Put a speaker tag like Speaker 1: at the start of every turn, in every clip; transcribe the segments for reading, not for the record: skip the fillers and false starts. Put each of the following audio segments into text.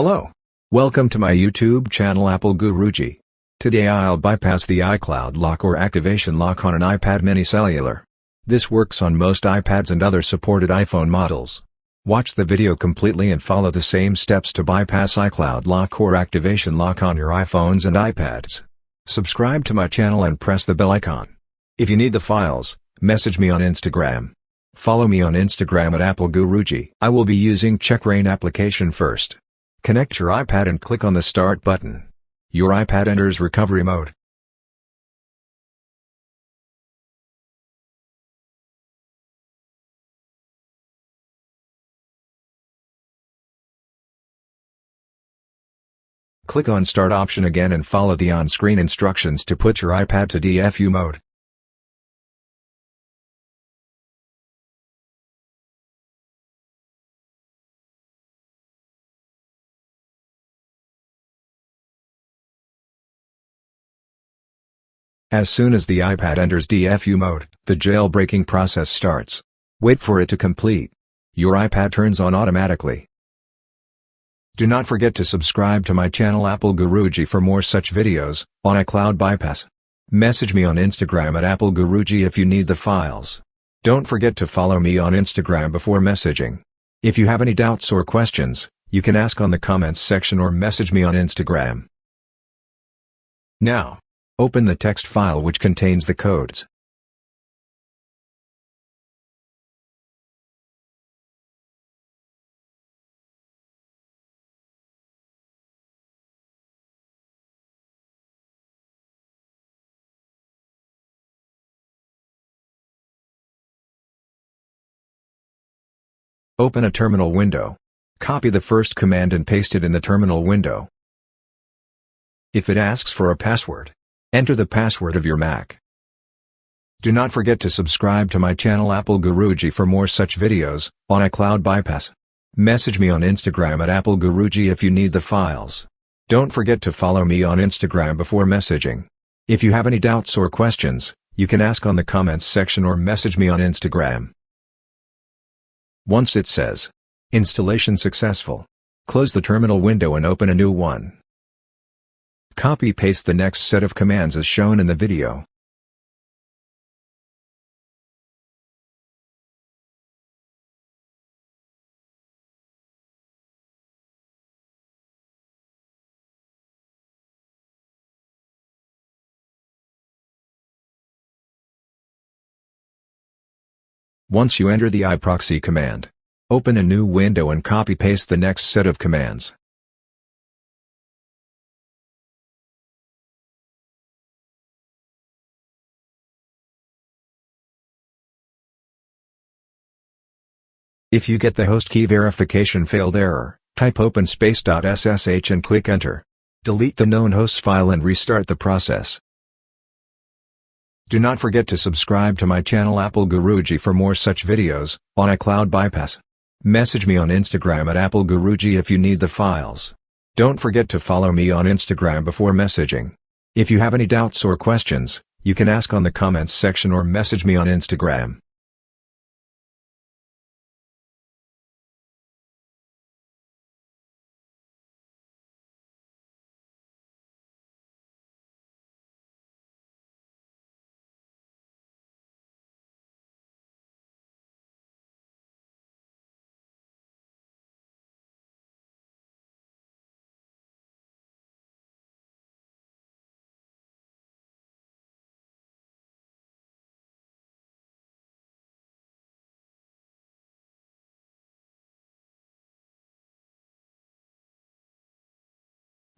Speaker 1: Hello. Welcome to my YouTube channel Apple Guruji. Today I'll bypass the iCloud lock or activation lock on an iPad mini cellular. This works on most iPads and other supported iPhone models. Watch the video completely and follow the same steps to bypass iCloud lock or activation lock on your iPhones and iPads. Subscribe to my channel and press the bell icon. If you need the files, message me on Instagram. Follow me on Instagram at Apple Guruji. I will be using CheckRain application first. Connect your iPad and click on the Start button. Your iPad enters recovery mode. Click on Start option again and follow the on-screen instructions to put your iPad to DFU mode. As soon as the iPad enters DFU mode, the jailbreaking process starts. Wait for it to complete. Your iPad turns on automatically. Do not forget to subscribe to my channel Apple Guruji for more such videos on iCloud bypass. Message me on Instagram at Apple Guruji if you need the files. Don't forget to follow me on Instagram before messaging. If you have any doubts or questions, you can ask on the comments section or message me on Instagram. Now, open the text file which contains the codes. Open a terminal window. Copy the first command and paste it in the terminal window. If it asks for a password, enter the password of your Mac. Do not forget to subscribe to my channel Apple Guruji for more such videos on iCloud bypass. Message me on Instagram at Apple Guruji if you need the files. Don't forget to follow me on Instagram before messaging. If you have any doubts or questions, you can ask on the comments section or message me on Instagram. Once it says installation successful, close the terminal window and open a new one. Copy-paste the next set of commands as shown in the video. Once you enter the iProxy command, open a new window and copy-paste the next set of commands. If you get the host key verification failed error, type openspace.ssh and click enter. Delete the known hosts file and restart the process. Do not forget to subscribe to my channel Apple Guruji for more such videos on iCloud bypass. Message me on Instagram at Apple Guruji if you need the files. Don't forget to follow me on Instagram before messaging. If you have any doubts or questions, you can ask on the comments section or message me on Instagram.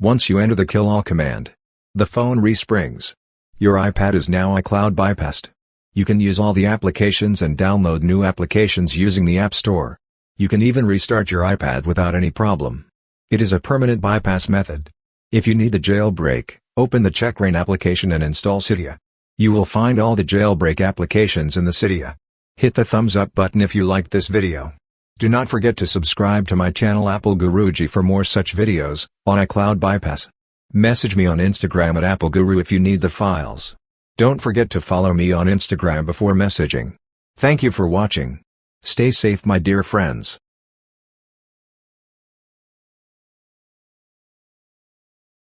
Speaker 1: Once you enter the kill all command, the phone resprings. Your iPad is now iCloud bypassed. You can use all the applications and download new applications using the App Store. You can even restart your iPad without any problem. It is a permanent bypass method. If you need the jailbreak, open the CheckRain application and install Cydia. You will find all the jailbreak applications in the Cydia. Hit the thumbs up button if you liked this video. Do not forget to subscribe to my channel Apple Guruji for more such videos on iCloud bypass. Message me on Instagram at Apple Guru if you need the files. Don't forget to follow me on Instagram before messaging. Thank you for watching. Stay safe my dear friends.